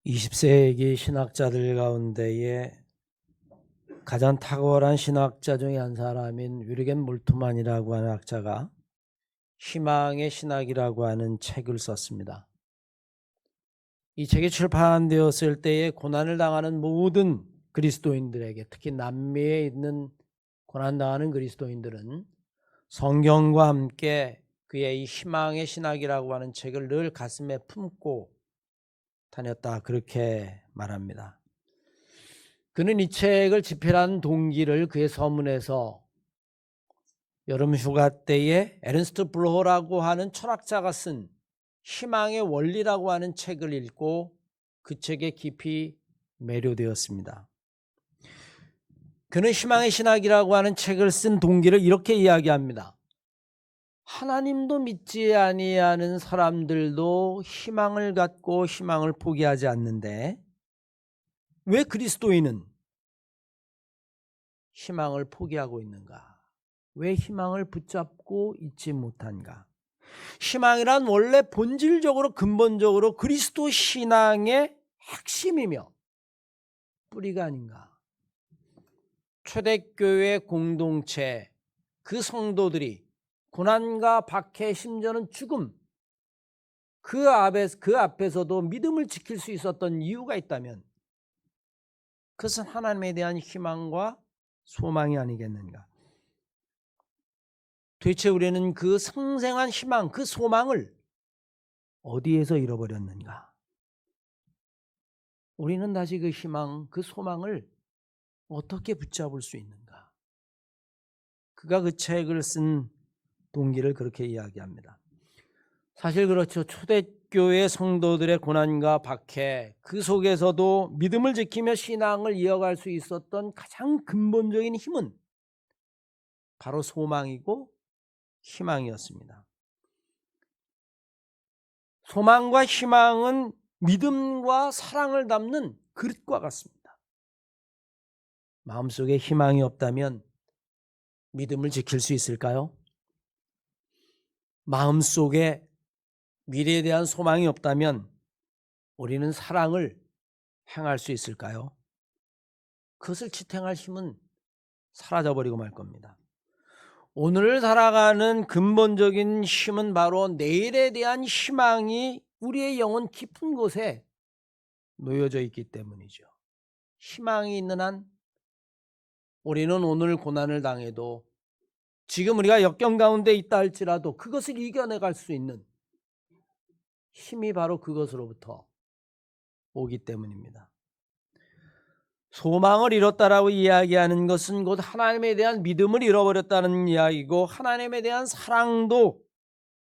20세기 신학자들 가운데에 가장 탁월한 신학자 중에 한 사람인 위르겐 몰트만이라고 하는 학자가 희망의 신학이라고 하는 책을 썼습니다. 이 책이 출판되었을 때에 고난을 당하는 모든 그리스도인들에게, 특히 남미에 있는 고난당하는 그리스도인들은 성경과 함께 그의 이 희망의 신학이라고 하는 책을 늘 가슴에 품고 다녔다, 그렇게 말합니다. 그는 이 책을 집필한 동기를 그의 서문에서 여름 휴가 때에 에른스트 블로호라고 하는 철학자가 쓴 희망의 원리라고 하는 책을 읽고 그 책에 깊이 매료되었습니다. 그는 희망의 신학이라고 하는 책을 쓴 동기를 이렇게 이야기합니다. 하나님도 믿지 아니하는 사람들도 희망을 갖고 희망을 포기하지 않는데 왜 그리스도인은 희망을 포기하고 있는가? 왜 희망을 붙잡고 있지 못한가? 희망이란 원래 본질적으로 근본적으로 그리스도 신앙의 핵심이며 뿌리가 아닌가? 초대교회 공동체 그 성도들이 고난과 박해, 심지어는 죽음, 그 앞에서도 믿음을 지킬 수 있었던 이유가 있다면 그것은 하나님에 대한 희망과 소망이 아니겠는가? 도대체 우리는 그 생생한 희망, 그 소망을 어디에서 잃어버렸는가? 우리는 다시 그 희망, 그 소망을 어떻게 붙잡을 수 있는가? 그가 그 책을 쓴 동기를 그렇게 이야기합니다. 사실 그렇죠. 초대교회 성도들의 고난과 박해, 그 속에서도 믿음을 지키며 신앙을 이어갈 수 있었던 가장 근본적인 힘은 바로 소망이고 희망이었습니다. 소망과 희망은 믿음과 사랑을 담는 그릇과 같습니다. 마음속에 희망이 없다면 믿음을 지킬 수 있을까요? 마음속에 미래에 대한 소망이 없다면 우리는 사랑을 행할 수 있을까요? 그것을 지탱할 힘은 사라져버리고 말 겁니다. 오늘을 살아가는 근본적인 힘은 바로 내일에 대한 희망이 우리의 영혼 깊은 곳에 놓여져 있기 때문이죠. 희망이 있는 한 우리는 오늘 고난을 당해도 지금 우리가 역경 가운데 있다 할지라도 그것을 이겨내갈 수 있는 힘이 바로 그것으로부터 오기 때문입니다. 소망을 잃었다라고 이야기하는 것은 곧 하나님에 대한 믿음을 잃어버렸다는 이야기고 하나님에 대한 사랑도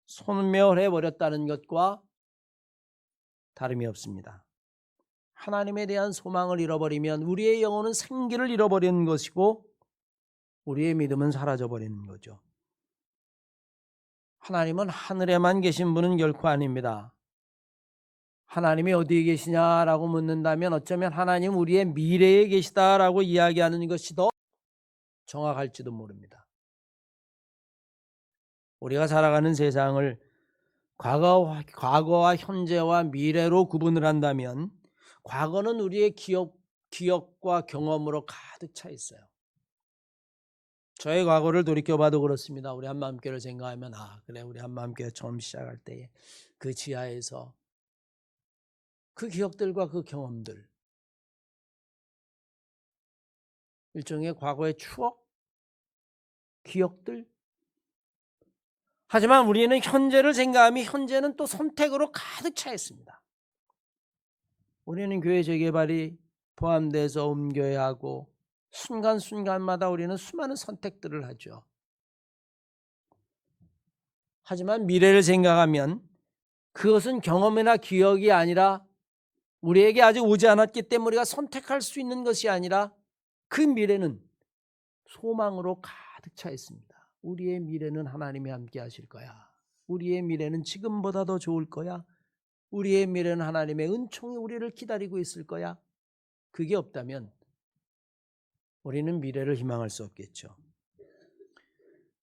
소멸해버렸다는 것과 다름이 없습니다. 하나님에 대한 소망을 잃어버리면 우리의 영혼은 생기를 잃어버리는 것이고 우리의 믿음은 사라져버리는 거죠. 하나님은 하늘에만 계신 분은 결코 아닙니다. 하나님이 어디에 계시냐라고 묻는다면 어쩌면 하나님 우리의 미래에 계시다라고 이야기하는 것이 더 정확할지도 모릅니다. 우리가 살아가는 세상을 과거와 현재와 미래로 구분을 한다면 과거는 우리의 기억과 경험으로 가득 차 있어요. 저의 과거를 돌이켜봐도 그렇습니다. 우리 한마음교회를 생각하면 그래 우리 한마음교회 처음 시작할 때에 그 지하에서 그 기억들과 그 경험들, 일종의 과거의 추억, 기억들. 하지만 우리는 현재를 생각하면 현재는 또 선택으로 가득 차 있습니다. 우리는 교회 재개발이 포함돼서 옮겨야 하고 순간순간마다 우리는 수많은 선택들을 하죠. 하지만 미래를 생각하면 그것은 경험이나 기억이 아니라 우리에게 아직 오지 않았기 때문에 우리가 선택할 수 있는 것이 아니라 그 미래는 소망으로 가득 차 있습니다. 우리의 미래는 하나님이 함께 하실 거야. 우리의 미래는 지금보다 더 좋을 거야. 우리의 미래는 하나님의 은총이 우리를 기다리고 있을 거야. 그게 없다면 우리는 미래를 희망할 수 없겠죠.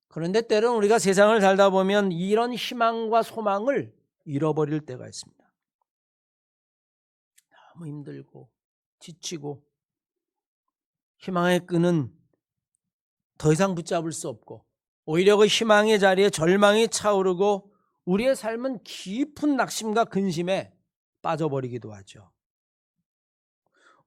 그런데 때로는 우리가 세상을 살다 보면 이런 희망과 소망을 잃어버릴 때가 있습니다. 너무 힘들고 지치고 희망의 끈은 더 이상 붙잡을 수 없고 오히려 그 희망의 자리에 절망이 차오르고 우리의 삶은 깊은 낙심과 근심에 빠져버리기도 하죠.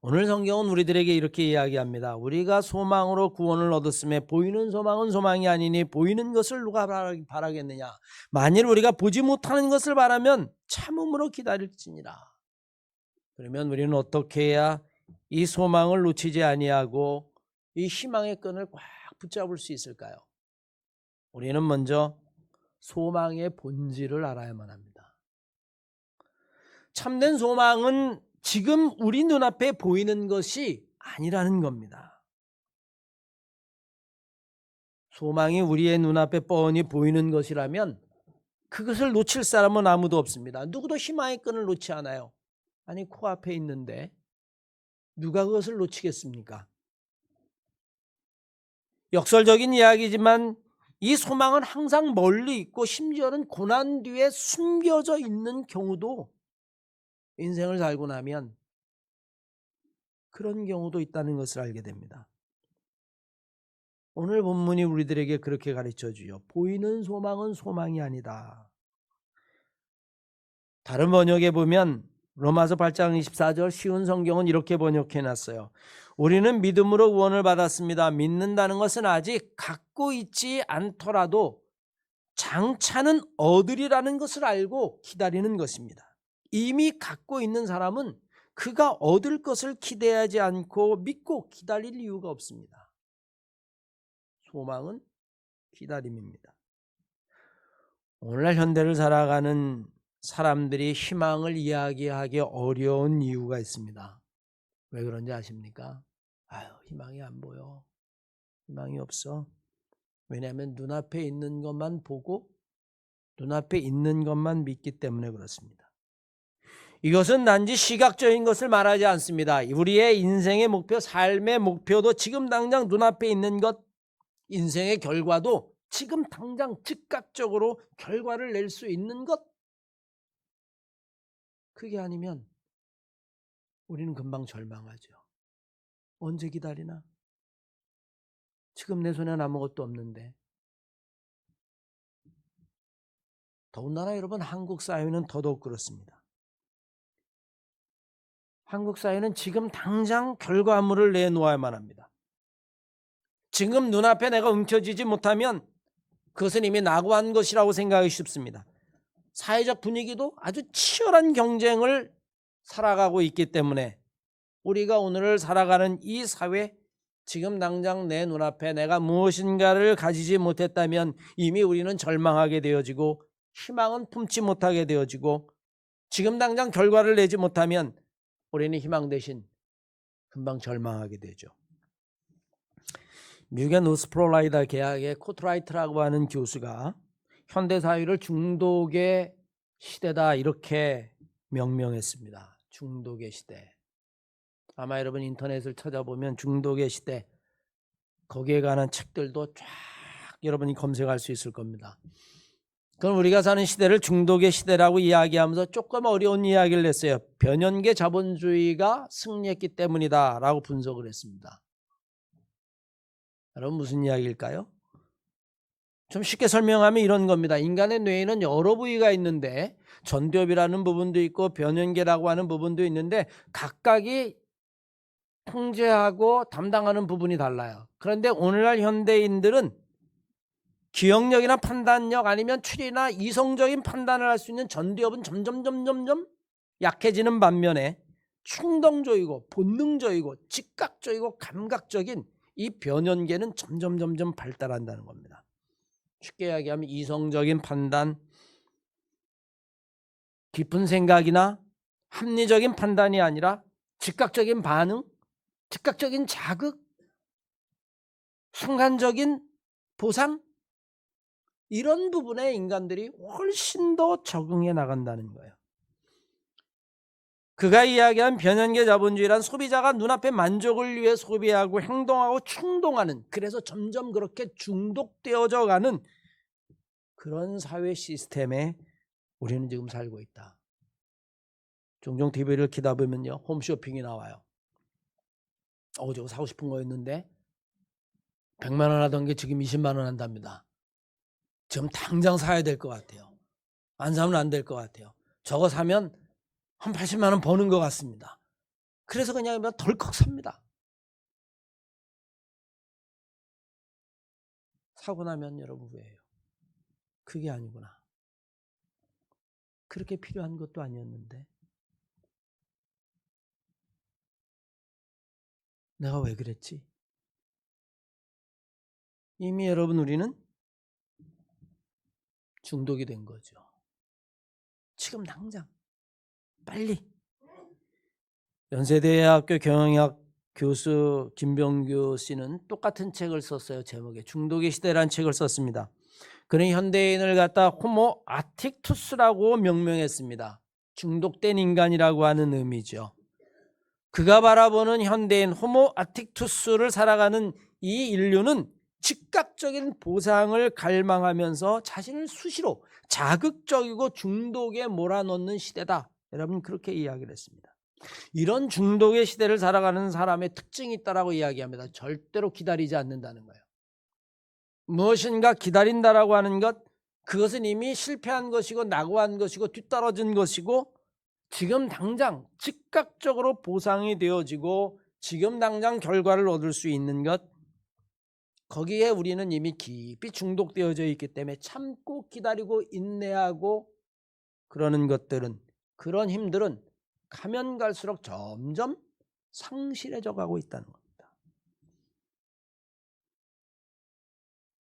오늘 성경은 우리들에게 이렇게 이야기합니다. 우리가 소망으로 구원을 얻었음에 보이는 소망은 소망이 아니니 보이는 것을 누가 바라겠느냐. 만일 우리가 보지 못하는 것을 바라면 참음으로 기다릴지니라. 그러면 우리는 어떻게 해야 이 소망을 놓치지 아니하고 이 희망의 끈을 꽉 붙잡을 수 있을까요? 우리는 먼저 소망의 본질을 알아야만 합니다. 참된 소망은 지금 우리 눈앞에 보이는 것이 아니라는 겁니다. 소망이 우리의 눈앞에 뻔히 보이는 것이라면 그것을 놓칠 사람은 아무도 없습니다. 누구도 희망의 끈을 놓지 않아요. 아니 코앞에 있는데 누가 그것을 놓치겠습니까? 역설적인 이야기지만 이 소망은 항상 멀리 있고 심지어는 고난 뒤에 숨겨져 있는 경우도 인생을 살고 나면 그런 경우도 있다는 것을 알게 됩니다. 오늘 본문이 우리들에게 그렇게 가르쳐 주죠. 보이는 소망은 소망이 아니다. 다른 번역에 보면 로마서 8장 24절 쉬운 성경은 이렇게 번역해 놨어요. 우리는 믿음으로 구원을 받았습니다. 믿는다는 것은 아직 갖고 있지 않더라도 장차는 얻으리라는 것을 알고 기다리는 것입니다. 이미 갖고 있는 사람은 그가 얻을 것을 기대하지 않고 믿고 기다릴 이유가 없습니다. 소망은 기다림입니다. 오늘날 현대를 살아가는 사람들이 희망을 이야기하기 어려운 이유가 있습니다. 왜 그런지 아십니까? 희망이 안 보여. 희망이 없어. 왜냐하면 눈앞에 있는 것만 보고 눈앞에 있는 것만 믿기 때문에 그렇습니다. 이것은 단지 시각적인 것을 말하지 않습니다. 우리의 인생의 목표, 삶의 목표도 지금 당장 눈앞에 있는 것, 인생의 결과도 지금 당장 즉각적으로 결과를 낼 수 있는 것, 그게 아니면 우리는 금방 절망하죠. 언제 기다리나? 지금 내 손엔 아무것도 없는데. 더군다나 여러분 한국 사회는 더더욱 그렇습니다. 한국 사회는 지금 당장 결과물을 내놓아야만 합니다. 지금 눈앞에 내가 움켜쥐지 못하면 그것은 이미 낙오한 것이라고 생각하기 쉽습니다. 사회적 분위기도 아주 치열한 경쟁을 살아가고 있기 때문에 우리가 오늘을 살아가는 이 사회, 지금 당장 내 눈앞에 내가 무엇인가를 가지지 못했다면 이미 우리는 절망하게 되어지고 희망은 품지 못하게 되어지고 지금 당장 결과를 내지 못하면 우리는 희망 대신 금방 절망하게 되죠. 미국의 노스프로라이다 대학의 코트라이트라고 하는 교수가 현대사회를 중독의 시대다 이렇게 명명했습니다. 중독의 시대. 아마 여러분 인터넷을 찾아보면 중독의 시대, 거기에 관한 책들도 쫙 여러분이 검색할 수 있을 겁니다. 그럼 우리가 사는 시대를 중독의 시대라고 이야기하면서 조금 어려운 이야기를 했어요. 변연계 자본주의가 승리했기 때문이다 라고 분석을 했습니다. 여러분 무슨 이야기일까요? 좀 쉽게 설명하면 이런 겁니다. 인간의 뇌에는 여러 부위가 있는데 전두엽이라는 부분도 있고 변연계라고 하는 부분도 있는데 각각이 통제하고 담당하는 부분이 달라요. 그런데 오늘날 현대인들은 기억력이나 판단력 아니면 추리나 이성적인 판단을 할 수 있는 전두엽은 점점 약해지는 반면에 충동적이고 본능적이고 즉각적이고 감각적인 이 변연계는 점점 발달한다는 겁니다. 쉽게 이야기하면 이성적인 판단, 깊은 생각이나 합리적인 판단이 아니라 즉각적인 반응, 즉각적인 자극, 순간적인 보상, 이런 부분에 인간들이 훨씬 더 적응해 나간다는 거예요. 그가 이야기한 변연계 자본주의란 소비자가 눈앞의 만족을 위해 소비하고 행동하고 충동하는, 그래서 점점 그렇게 중독되어져 가는 그런 사회 시스템에 우리는 지금 살고 있다. 종종 TV를 키다 보면요, 홈쇼핑이 나와요. 저거 사고 싶은 거였는데 100만 원 하던 게 지금 20만 원 한답니다. 지금 당장 사야 될 것 같아요. 안 사면 안 될 것 같아요. 저거 사면 한 80만 원 버는 것 같습니다. 그래서 그냥 덜컥 삽니다. 사고 나면 여러분 후회해요. 그게 아니구나. 그렇게 필요한 것도 아니었는데 내가 왜 그랬지? 이미 여러분 우리는 중독이 된 거죠. 지금 당장 빨리. 연세대학교 경영학 교수 김병규 씨는 똑같은 책을 썼어요. 제목에 중독의 시대라는 책을 썼습니다. 그는 현대인을 갖다 호모 아틱투스라고 명명했습니다. 중독된 인간이라고 하는 의미죠. 그가 바라보는 현대인 호모 아틱투스를 살아가는 이 인류는 즉각적인 보상을 갈망하면서 자신을 수시로 자극적이고 중독에 몰아넣는 시대다. 여러분 그렇게 이야기를 했습니다. 이런 중독의 시대를 살아가는 사람의 특징이 있다라고 이야기합니다. 절대로 기다리지 않는다는 거예요. 무엇인가 기다린다라고 하는 것, 그것은 이미 실패한 것이고 낙오한 것이고 뒤떨어진 것이고 지금 당장 즉각적으로 보상이 되어지고 지금 당장 결과를 얻을 수 있는 것, 거기에 우리는 이미 깊이 중독되어져 있기 때문에 참고 기다리고 인내하고 그러는 것들은, 그런 힘들은 가면 갈수록 점점 상실해져 가고 있다는 겁니다.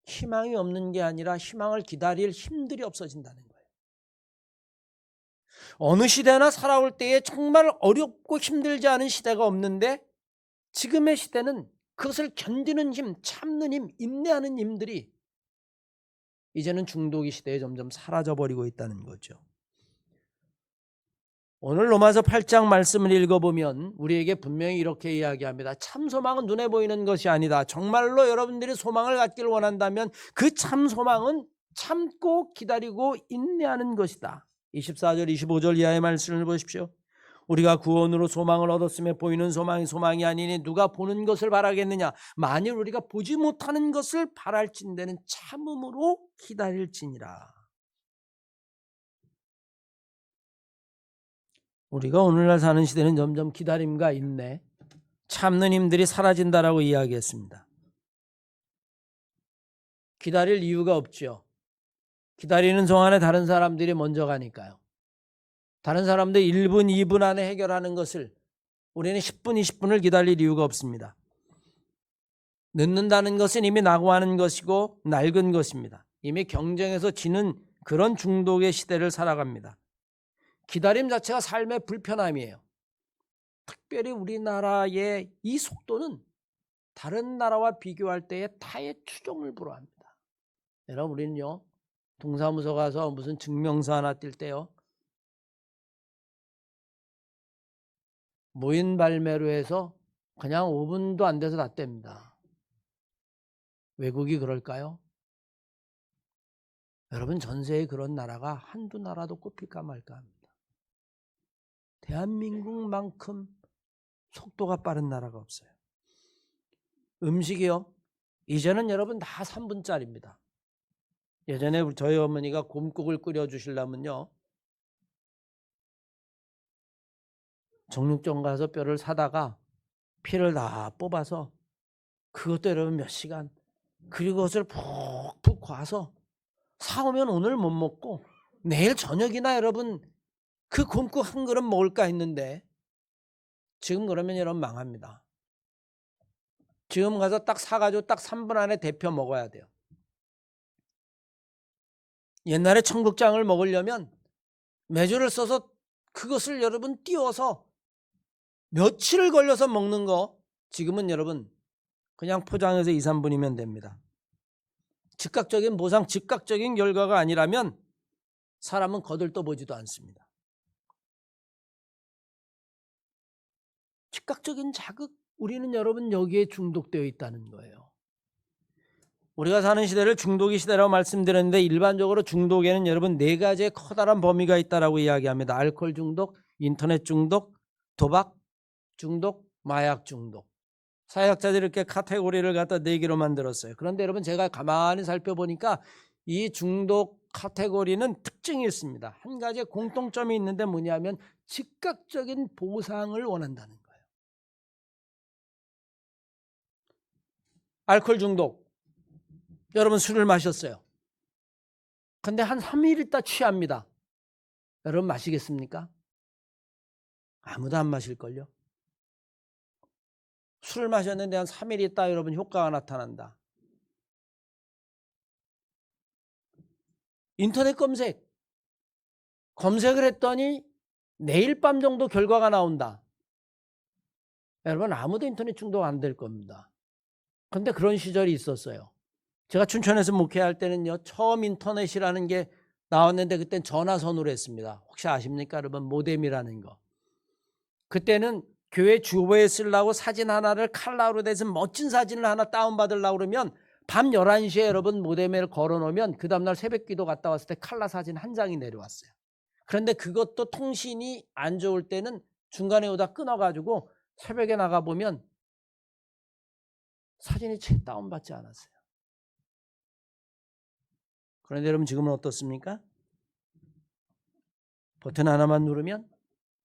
희망이 없는 게 아니라 희망을 기다릴 힘들이 없어진다는 거예요. 어느 시대나 살아올 때에 정말 어렵고 힘들지 않은 시대가 없는데 지금의 시대는 그것을 견디는 힘, 참는 힘, 인내하는 힘들이 이제는 중독의 시대에 점점 사라져버리고 있다는 거죠. 오늘 로마서 8장 말씀을 읽어보면 우리에게 분명히 이렇게 이야기합니다. 참 소망은 눈에 보이는 것이 아니다. 정말로 여러분들이 소망을 갖기를 원한다면 그 참 소망은 참고 기다리고 인내하는 것이다. 24절 25절 이하의 말씀을 보십시오. 우리가 구원으로 소망을 얻었으며 보이는 소망이 소망이 아니니 누가 보는 것을 바라겠느냐. 만일 우리가 보지 못하는 것을 바랄진대는 참음으로 기다릴지니라. 우리가 오늘날 사는 시대는 점점 기다림과 인내, 참는 힘들이 사라진다라고 이야기했습니다. 기다릴 이유가 없죠. 기다리는 동안에 다른 사람들이 먼저 가니까요. 다른 사람들 1분, 2분 안에 해결하는 것을 우리는 10분, 20분을 기다릴 이유가 없습니다. 늦는다는 것은 이미 낙오하는 것이고 낡은 것입니다. 이미 경쟁에서 지는 그런 중독의 시대를 살아갑니다. 기다림 자체가 삶의 불편함이에요. 특별히 우리나라의 이 속도는 다른 나라와 비교할 때에 타의 추종을 불허합니다. 여러분 우리는요, 동사무소 가서 무슨 증명서 하나 뛸 때요, 모인 발매로 해서 그냥 5분도 안 돼서 다 뗍니다. 외국이 그럴까요? 여러분 전세에 그런 나라가 한두 나라도 꼽힐까 말까 합니다. 대한민국만큼 속도가 빠른 나라가 없어요. 음식이요, 이제는 여러분 다 3분짜리입니다. 예전에 저희 어머니가 곰국을 끓여주시려면요, 정육점 가서 뼈를 사다가 피를 다 뽑아서 그것도 여러분 몇 시간, 그리고 그것을 푹푹 과서 사오면 오늘 못 먹고 내일 저녁이나 여러분 그 곰국 한 그릇 먹을까 했는데 지금 그러면 여러분 망합니다. 지금 가서 딱 사가지고 딱 3분 안에 데펴 먹어야 돼요. 옛날에 청국장을 먹으려면 메주를 써서 그것을 여러분 띄워서 며칠을 걸려서 먹는 거, 지금은 여러분 그냥 포장해서 2, 3분이면 됩니다. 즉각적인 보상, 즉각적인 결과가 아니라면 사람은 거들떠보지도 않습니다. 즉각적인 자극, 우리는 여러분 여기에 중독되어 있다는 거예요. 우리가 사는 시대를 중독의 시대라고 말씀드렸는데 일반적으로 중독에는 여러분 4가지의 커다란 범위가 있다라고 이야기합니다. 알코올 중독, 인터넷 중독, 도박 중독, 마약 중독. 사회학자들이 이렇게 카테고리를 갖다 4개로 만들었어요. 그런데 여러분 제가 가만히 살펴보니까 이 중독 카테고리는 특징이 있습니다. 한 가지 공통점이 있는데 뭐냐면 즉각적인 보상을 원한다는 거예요. 알코올 중독. 여러분 술을 마셨어요. 근데 한 3일 있다 취합니다. 여러분 마시겠습니까? 아무도 안 마실걸요. 술을 마셨는데 한 3일 있다 여러분 효과가 나타난다. 인터넷 검색을 했더니 내일 밤 정도 결과가 나온다. 여러분 아무도 인터넷 중독 안 될 겁니다. 그런데 그런 시절이 있었어요. 제가 춘천에서 목회할 때는요. 처음 인터넷이라는 게 나왔는데 그땐 전화선으로 했습니다. 혹시 아십니까 여러분? 모뎀이라는 거. 그때는 교회 주보에 쓰려고 사진 하나를 칼라로 돼서 멋진 사진을 하나 다운받으려고 그러면 밤 11시에 여러분 모뎀을 걸어놓으면 그 다음날 새벽기도 갔다 왔을 때 칼라 사진 한 장이 내려왔어요. 그런데 그것도 통신이 안 좋을 때는 중간에 오다 끊어가지고 새벽에 나가보면 사진이 채 다운받지 않았어요. 그런데 여러분 지금은 어떻습니까? 버튼 하나만 누르면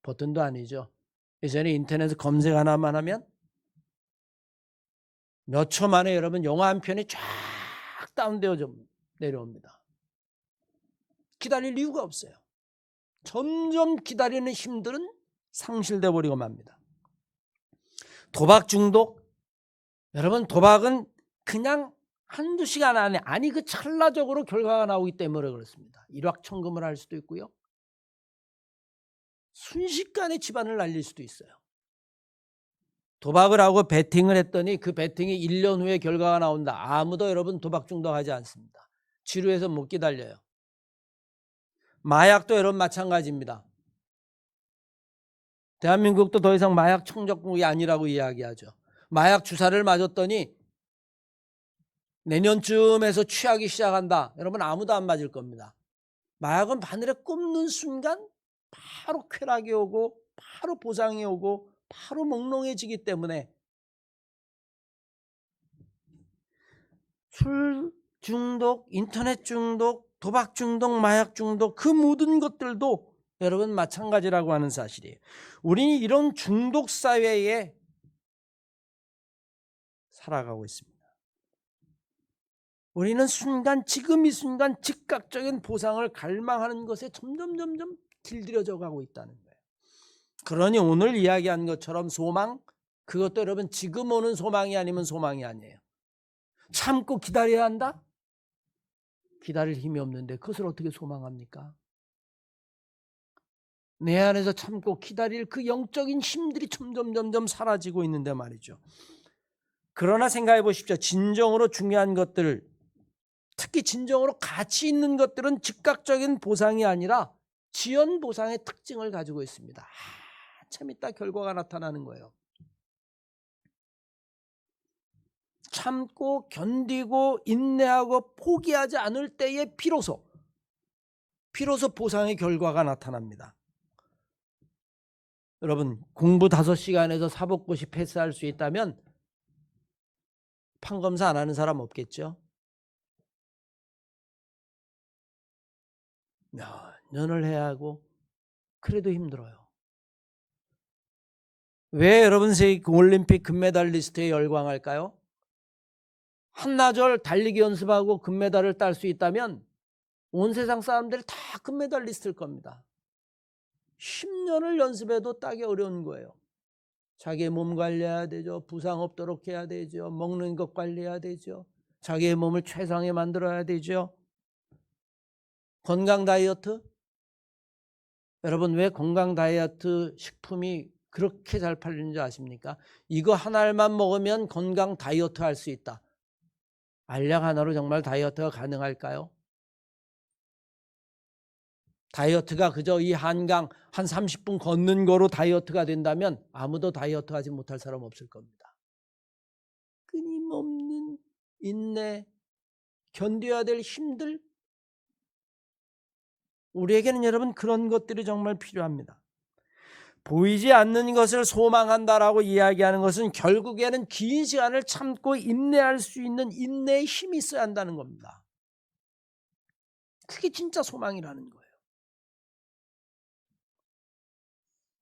버튼도 아니죠. 예전에 인터넷 검색 하나만 하면 몇 초 만에 여러분 영화 한 편이 쫙 다운되어 내려옵니다. 기다릴 이유가 없어요. 점점 기다리는 힘들은 상실돼 버리고 맙니다. 도박 중독. 여러분 도박은 그냥 한두 시간 안에 아니 그 찰나적으로 결과가 나오기 때문에 그렇습니다. 일확천금을 할 수도 있고요. 순식간에 집안을 날릴 수도 있어요. 도박을 하고 베팅을 했더니 그 베팅이 1년 후에 결과가 나온다. 아무도 여러분 도박 중독하지 않습니다. 지루해서 못 기다려요. 마약도 여러분 마찬가지입니다. 대한민국도 더 이상 마약 청정국이 아니라고 이야기하죠. 마약 주사를 맞았더니 내년쯤에서 취하기 시작한다. 여러분 아무도 안 맞을 겁니다. 마약은 바늘에 꼽는 순간 바로 쾌락이 오고 바로 보상이 오고 바로 몽롱해지기 때문에 술 중독, 인터넷 중독, 도박 중독, 마약 중독 그 모든 것들도 여러분 마찬가지라고 하는 사실이에요. 우리는 이런 중독 사회에 살아가고 있습니다. 우리는 순간 지금 이 순간 즉각적인 보상을 갈망하는 것에 점점 길들여져 가고 있다는 거예요. 그러니 오늘 이야기한 것처럼 소망, 그것도 여러분 지금 오는 소망이 아니면 소망이 아니에요. 참고 기다려야 한다? 기다릴 힘이 없는데 그것을 어떻게 소망합니까? 내 안에서 참고 기다릴 그 영적인 힘들이 점점 사라지고 있는데 말이죠. 그러나 생각해 보십시오. 진정으로 중요한 것들, 특히 진정으로 가치 있는 것들은 즉각적인 보상이 아니라 지연 보상의 특징을 가지고 있습니다. 한참 있다 결과가 나타나는 거예요. 참고 견디고 인내하고 포기하지 않을 때에 비로소 보상의 결과가 나타납니다. 여러분 공부 5시간에서 사법고시 패스할 수 있다면 판검사 안 하는 사람 없겠죠? 몇 년을 해야 하고 그래도 힘들어요. 왜 여러분 올림픽 금메달리스트에 열광할까요? 한나절 달리기 연습하고 금메달을 딸 수 있다면 온 세상 사람들이 다 금메달리스트일 겁니다. 10년을 연습해도 따기 어려운 거예요. 자기의 몸 관리해야 되죠. 부상 없도록 해야 되죠. 먹는 것 관리해야 되죠. 자기의 몸을 최상에 만들어야 되죠. 건강 다이어트. 여러분 왜 건강 다이어트 식품이 그렇게 잘 팔리는지 아십니까? 이거 하나만 먹으면 건강 다이어트 할 수 있다. 알약 하나로 정말 다이어트가 가능할까요? 다이어트가 그저 이 한강 한 30분 걷는 거로 다이어트가 된다면 아무도 다이어트 하지 못할 사람 없을 겁니다. 끊임없는 인내, 견뎌야 될 힘들, 우리에게는 여러분 그런 것들이 정말 필요합니다. 보이지 않는 것을 소망한다라고 이야기하는 것은 결국에는 긴 시간을 참고 인내할 수 있는 인내의 힘이 있어야 한다는 겁니다. 그게 진짜 소망이라는 거예요.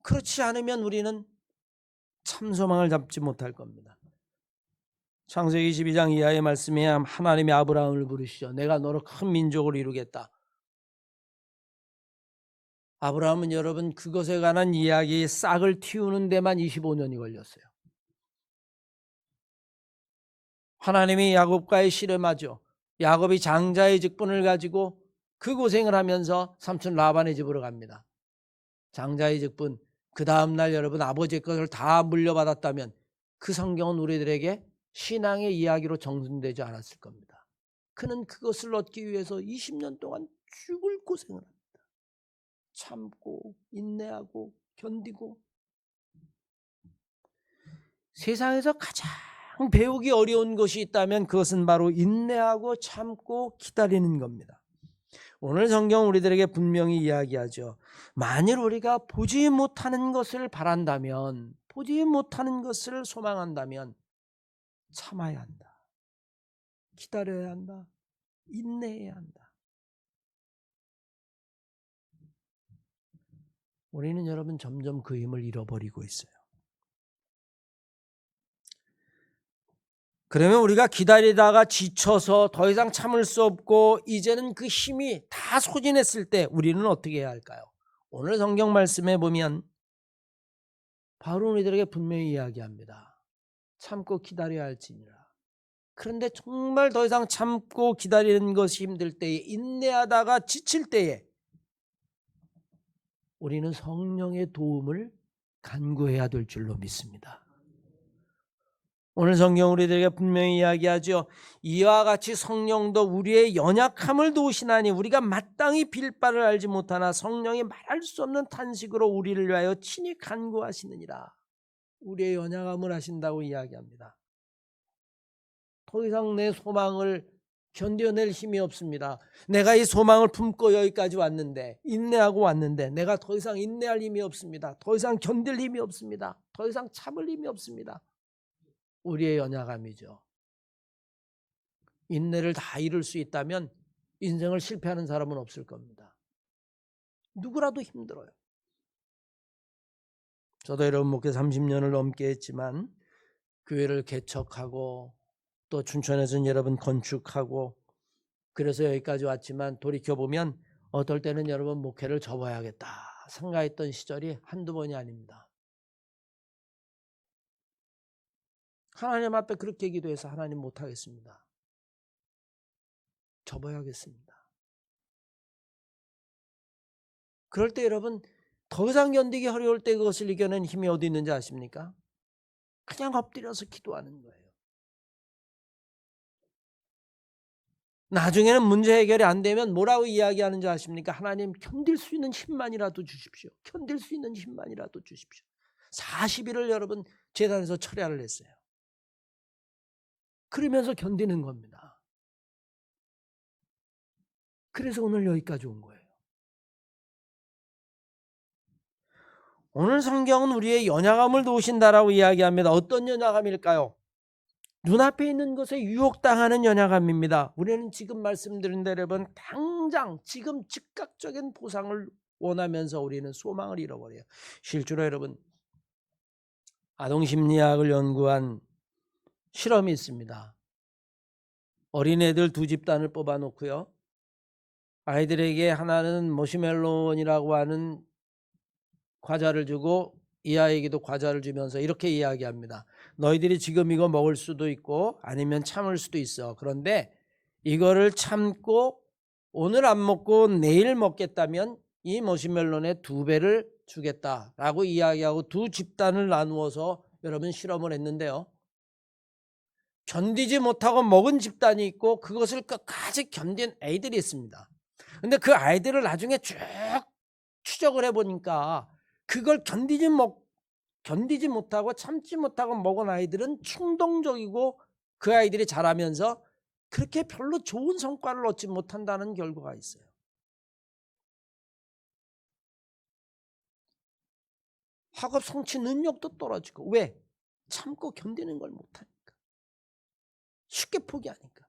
그렇지 않으면 우리는 참 소망을 잡지 못할 겁니다. 창세기 22장 이하의 말씀에 하나님이 아브라함을 부르시죠. 내가 너로 큰 민족을 이루겠다. 아브라함은 여러분 그것에 관한 이야기 싹을 틔우는 데만 25년이 걸렸어요. 하나님이 야곱과의 씨름하죠. 야곱이 장자의 직분을 가지고 그 고생을 하면서 삼촌 라반의 집으로 갑니다. 장자의 직분, 그 다음날 여러분 아버지의 것을 다 물려받았다면 그 성경은 우리들에게 신앙의 이야기로 정돈되지 않았을 겁니다. 그는 그것을 얻기 위해서 20년 동안 죽을 고생을 합니다. 참고 인내하고 견디고. 세상에서 가장 배우기 어려운 것이 있다면 그것은 바로 인내하고 참고 기다리는 겁니다. 오늘 성경 우리들에게 분명히 이야기하죠. 만일 우리가 보지 못하는 것을 바란다면, 보지 못하는 것을 소망한다면 참아야 한다. 기다려야 한다. 인내해야 한다. 우리는 여러분 점점 그 힘을 잃어버리고 있어요. 그러면 우리가 기다리다가 지쳐서 더 이상 참을 수 없고 이제는 그 힘이 다 소진했을 때 우리는 어떻게 해야 할까요? 오늘 성경 말씀에 보면 바로 우리들에게 분명히 이야기합니다. 참고 기다려야 할지니라. 그런데 정말 더 이상 참고 기다리는 것이 힘들 때에, 인내하다가 지칠 때에 우리는 성령의 도움을 간구해야 될 줄로 믿습니다. 오늘 성경 우리들에게 분명히 이야기하죠. 이와 같이 성령도 우리의 연약함을 도우시나니 우리가 마땅히 빌 바를 알지 못하나 성령이 말할 수 없는 탄식으로 우리를 위하여 친히 간구하시느니라. 우리의 연약함을 하신다고 이야기합니다. 더 이상 내 소망을 견뎌낼 힘이 없습니다. 내가 이 소망을 품고 여기까지 왔는데, 인내하고 왔는데 내가 더 이상 인내할 힘이 없습니다. 더 이상 견딜 힘이 없습니다. 더 이상 참을 힘이 없습니다. 우리의 연약함이죠. 인내를 다 잃을 수 있다면 인생을 실패하는 사람은 없을 겁니다. 누구라도 힘들어요. 저도 여러분 목회 30년을 넘게 했지만 교회를 개척하고 또 춘천에서는 여러분 건축하고 그래서 여기까지 왔지만 돌이켜보면 어떨 때는 여러분 목회를 접어야겠다 생각했던 시절이 한두 번이 아닙니다. 하나님 앞에 그렇게 기도해서 하나님 못하겠습니다. 접어야겠습니다. 그럴 때 여러분 더 이상 견디기 어려울 때 그것을 이겨낸 힘이 어디 있는지 아십니까? 그냥 엎드려서 기도하는 거예요. 나중에는 문제 해결이 안 되면 뭐라고 이야기하는지 아십니까? 하나님 견딜 수 있는 힘만이라도 주십시오. 견딜 수 있는 힘만이라도 주십시오. 40일을 여러분 제단에서 철야를 했어요. 그러면서 견디는 겁니다. 그래서 오늘 여기까지 온 거예요. 오늘 성경은 우리의 연약함을 도우신다라고 이야기합니다. 어떤 연약함일까요? 눈앞에 있는 것에 유혹당하는 연약함입니다. 우리는 지금 말씀드린 대로 여러분 당장 지금 즉각적인 보상을 원하면서 우리는 소망을 잃어버려요. 실제로 여러분 아동심리학을 연구한 실험이 있습니다. 어린애들 두 집단을 뽑아놓고요. 아이들에게 하나는 머시멜론이라고 하는 과자를 주고 이 아이에게도 과자를 주면서 이렇게 이야기합니다. 너희들이 지금 이거 먹을 수도 있고 아니면 참을 수도 있어. 그런데 이거를 참고 오늘 안 먹고 내일 먹겠다면 이 머시멜론의 2배를 주겠다라고 이야기하고 두 집단을 나누어서 여러분 실험을 했는데요. 견디지 못하고 먹은 집단이 있고 그것을 끝까지 견딘 아이들이 있습니다. 근데 그 아이들을 나중에 쭉 추적을 해보니까 그걸 견디지 못하고 참지 못하고 먹은 아이들은 충동적이고 그 아이들이 자라면서 그렇게 별로 좋은 성과를 얻지 못한다는 결과가 있어요. 학업 성취 능력도 떨어지고. 왜? 참고 견디는 걸 못하니까. 쉽게 포기하니까.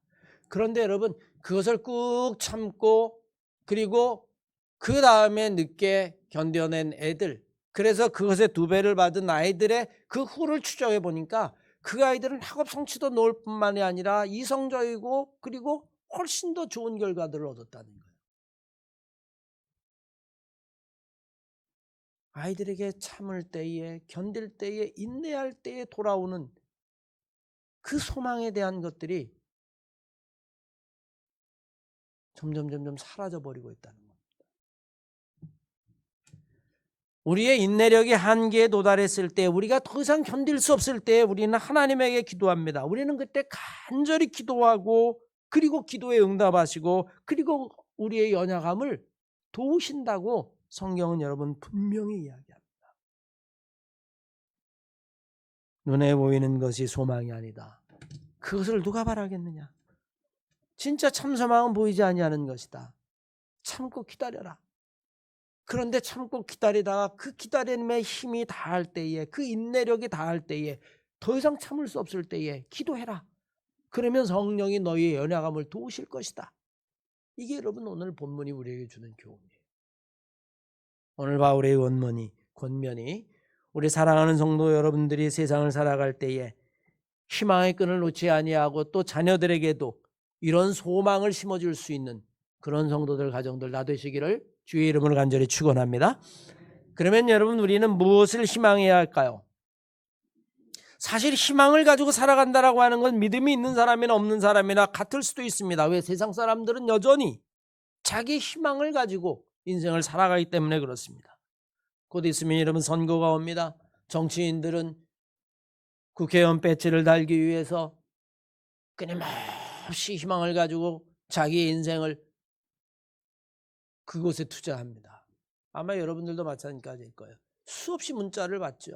그런데 여러분, 그것을 꾹 참고 그리고 그 다음에 늦게 견뎌낸 애들, 그래서 그것의 2배를 받은 아이들의 그 후를 추적해 보니까 그 아이들은 학업 성취도 놓을 뿐만이 아니라 이성적이고 그리고 훨씬 더 좋은 결과들을 얻었다는 거예요. 아이들에게 참을 때에, 견딜 때에, 인내할 때에 돌아오는 그 소망에 대한 것들이 점점 사라져 버리고 있다는 겁니다. 우리의 인내력이 한계에 도달했을 때, 우리가 더 이상 견딜 수 없을 때 우리는 하나님에게 기도합니다. 우리는 그때 간절히 기도하고 그리고 기도에 응답하시고 그리고 우리의 연약함을 도우신다고 성경은 여러분 분명히 이야기합니다. 눈에 보이는 것이 소망이 아니다. 그것을 누가 바라겠느냐? 진짜 참 소망은 보이지 아니하는 것이다. 참고 기다려라. 그런데 참고 기다리다가 그 기다림의 힘이 다할 때에, 그 인내력이 다할 때에, 더 이상 참을 수 없을 때에 기도해라. 그러면 성령이 너희의 연약함을 도우실 것이다. 이게 여러분 오늘 본문이 우리에게 주는 교훈이에요. 오늘 바울의 권면이 우리 사랑하는 성도 여러분들이 세상을 살아갈 때에 희망의 끈을 놓지 아니하고 또 자녀들에게도 이런 소망을 심어줄 수 있는 그런 성도들, 가정들 다 되시기를 주의 이름으로 간절히 축원합니다. 그러면 여러분, 우리는 무엇을 희망해야 할까요? 사실 희망을 가지고 살아간다라고 하는 건 믿음이 있는 사람이나 없는 사람이나 같을 수도 있습니다. 왜? 세상 사람들은 여전히 자기 희망을 가지고 인생을 살아가기 때문에 그렇습니다. 곧 있으면 여러분 선거가 옵니다. 정치인들은 국회의원 배지를 달기 위해서 끊임없이 희망을 가지고 자기의 인생을 그곳에 투자합니다. 아마 여러분들도 마찬가지일 거예요. 수없이 문자를 받죠.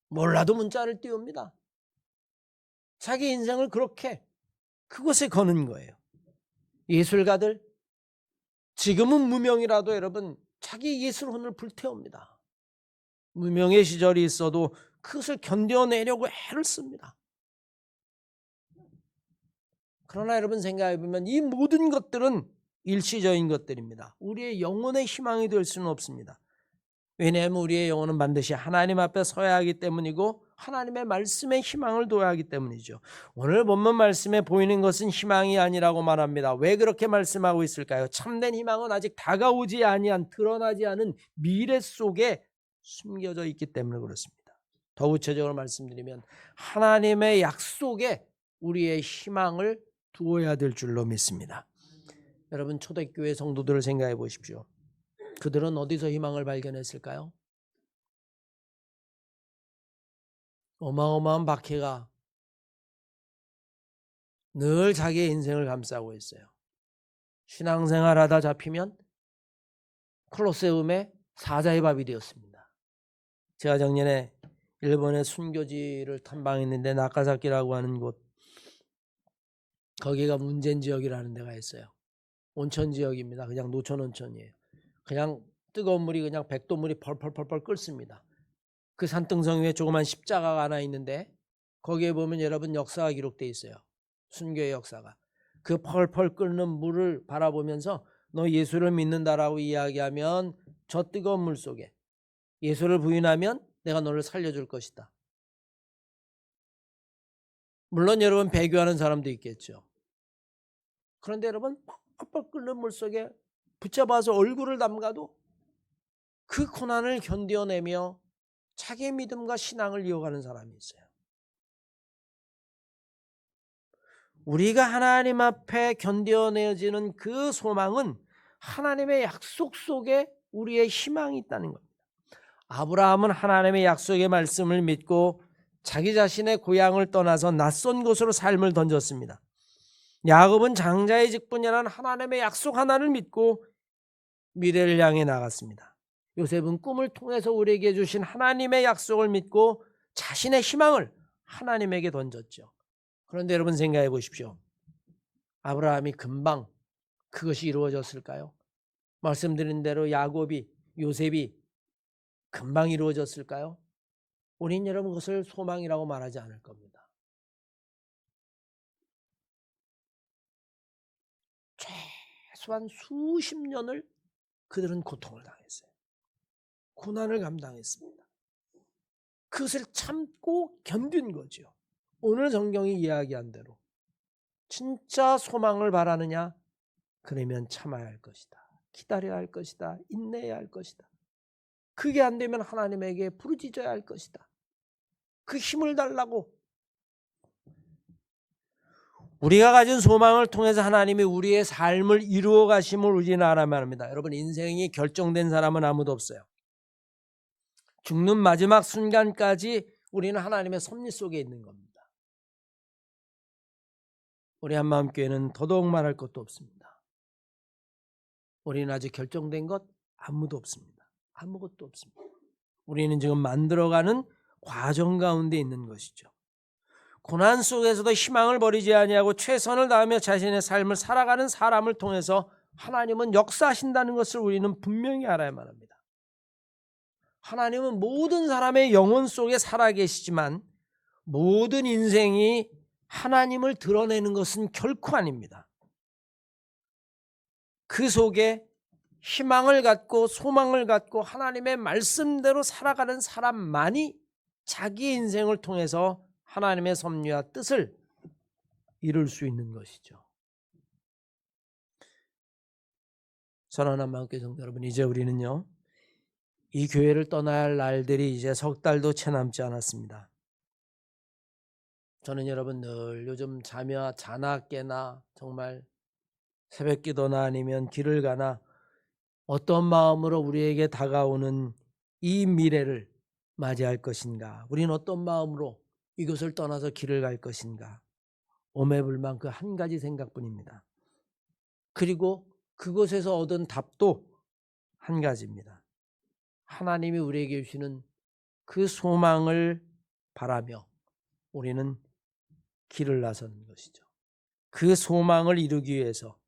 몰라도 문자를 띄웁니다. 자기 인생을 그렇게 그곳에 거는 거예요. 예술가들, 지금은 무명이라도 여러분 자기 예술혼을 불태웁니다. 무명의 시절이 있어도 그것을 견뎌내려고 애를 씁니다. 그러나 여러분 생각해 보면 이 모든 것들은 일시적인 것들입니다. 우리의 영혼의 희망이 될 수는 없습니다. 왜냐하면 우리의 영혼은 반드시 하나님 앞에 서야 하기 때문이고 하나님의 말씀에 희망을 둬야 하기 때문이죠. 오늘 본문 말씀에 보이는 것은 희망이 아니라고 말합니다. 왜 그렇게 말씀하고 있을까요? 참된 희망은 아직 다가오지 아니한, 드러나지 않은 미래 속에 숨겨져 있기 때문에 그렇습니다. 더 구체적으로 말씀드리면 하나님의 약속에 우리의 희망을 두어야 될 줄로 믿습니다. 여러분 초대교회 성도들을 생각해 보십시오. 그들은 어디서 희망을 발견했을까요? 어마어마한 박해가 늘 자기의 인생을 감싸고 있어요. 신앙생활하다 잡히면 콜로세움의 사자의 밥이 되었습니다. 제가 작년에 일본의 순교지를 탐방했는데 나카사키라고 하는 곳, 거기가 문제인 지역이라는 데가 있어요. 온천 지역입니다. 그냥 노천 온천이에요. 그냥 뜨거운 물이 그냥 백도물이 펄펄펄펄 끓습니다. 그 산등성 위에 조그만 십자가가 하나 있는데 거기에 보면 여러분 역사가 기록되어 있어요. 순교의 역사가. 그 펄펄 끓는 물을 바라보면서 너 예수를 믿는다라고 이야기하면 저 뜨거운 물 속에 예수를 부인하면 내가 너를 살려줄 것이다. 물론 여러분 배교하는 사람도 있겠죠. 그런데 여러분 펄펄 끓는 물 속에 붙잡아서 얼굴을 담가도 그 고난을 견뎌내며 자기의 믿음과 신앙을 이어가는 사람이 있어요. 우리가 하나님 앞에 견뎌내어지는 그 소망은 하나님의 약속 속에 우리의 희망이 있다는 겁니다. 아브라함은 하나님의 약속의 말씀을 믿고 자기 자신의 고향을 떠나서 낯선 곳으로 삶을 던졌습니다. 야곱은 장자의 직분이라는 하나님의 약속 하나를 믿고 미래를 향해 나갔습니다. 요셉은 꿈을 통해서 우리에게 주신 하나님의 약속을 믿고 자신의 희망을 하나님에게 던졌죠. 그런데 여러분 생각해 보십시오. 아브라함이 금방 그것이 이루어졌을까요? 말씀드린 대로 야곱이, 요셉이 금방 이루어졌을까요? 우린 여러분 그것을 소망이라고 말하지 않을 겁니다. 최소한 수십 년을 그들은 고통을 당했어요. 고난을 감당했습니다. 그것을 참고 견딘 거죠. 오늘 성경이 이야기한 대로 진짜 소망을 바라느냐? 그러면 참아야 할 것이다. 기다려야 할 것이다. 인내해야 할 것이다. 그게 안 되면 하나님에게 부르짖어야 할 것이다. 그 힘을 달라고. 우리가 가진 소망을 통해서 하나님이 우리의 삶을 이루어 가심을 우리는 알아야 합니다. 여러분, 인생이 결정된 사람은 아무도 없어요. 죽는 마지막 순간까지 우리는 하나님의 섭리 속에 있는 겁니다. 우리 한마음교회는 더더욱 말할 것도 없습니다. 우리는 아직 결정된 것 아무도 없습니다. 아무것도 없습니다. 우리는 지금 만들어가는 과정 가운데 있는 것이죠. 고난 속에서도 희망을 버리지 아니하고 최선을 다하며 자신의 삶을 살아가는 사람을 통해서 하나님은 역사하신다는 것을 우리는 분명히 알아야만 합니다. 하나님은 모든 사람의 영혼 속에 살아계시지만 모든 인생이 하나님을 드러내는 것은 결코 아닙니다. 그 속에 희망을 갖고 소망을 갖고 하나님의 말씀대로 살아가는 사람만이 자기의 인생을 통해서 하나님의 섭리와 뜻을 이룰 수 있는 것이죠. 사랑하는 마음교회 성도 여러분, 이제 우리는요, 이 교회를 떠나야 할 날들이 이제 석 달도 채 남지 않았습니다. 저는 여러분 늘 요즘 자나 깨나 정말 새벽 기도나 아니면 길을 가나 어떤 마음으로 우리에게 다가오는 이 미래를 맞이할 것인가, 우리는 어떤 마음으로 이것을 떠나서 길을 갈 것인가, 오매불망 그 한 가지 생각뿐입니다. 그리고 그것에서 얻은 답도 한 가지입니다. 하나님이 우리에게 주시는 그 소망을 바라며 우리는 길을 나서는 것이죠. 그 소망을 이루기 위해서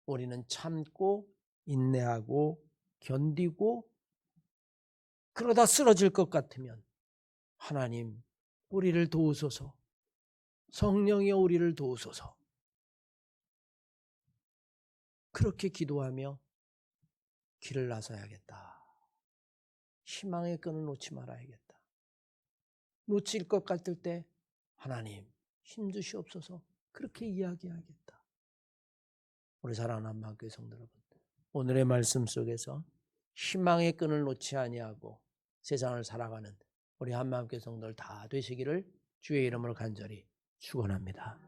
우리는 참고 인내하고 견디고, 그러다 쓰러질 것 같으면 하나님 우리를 도우소서, 성령이여 우리를 도우소서, 그렇게 기도하며 길을 나서야겠다. 희망의 끈을 놓지 말아야겠다. 놓칠 것 같을 때 하나님 힘주시옵소서, 그렇게 이야기하겠다. 우리 사랑하는 한마음교회 성도 여러분, 오늘의 말씀 속에서 희망의 끈을 놓지 아니하고 세상을 살아가는 우리 한마음교회 성도들 다 되시기를 주의 이름으로 간절히 축원합니다.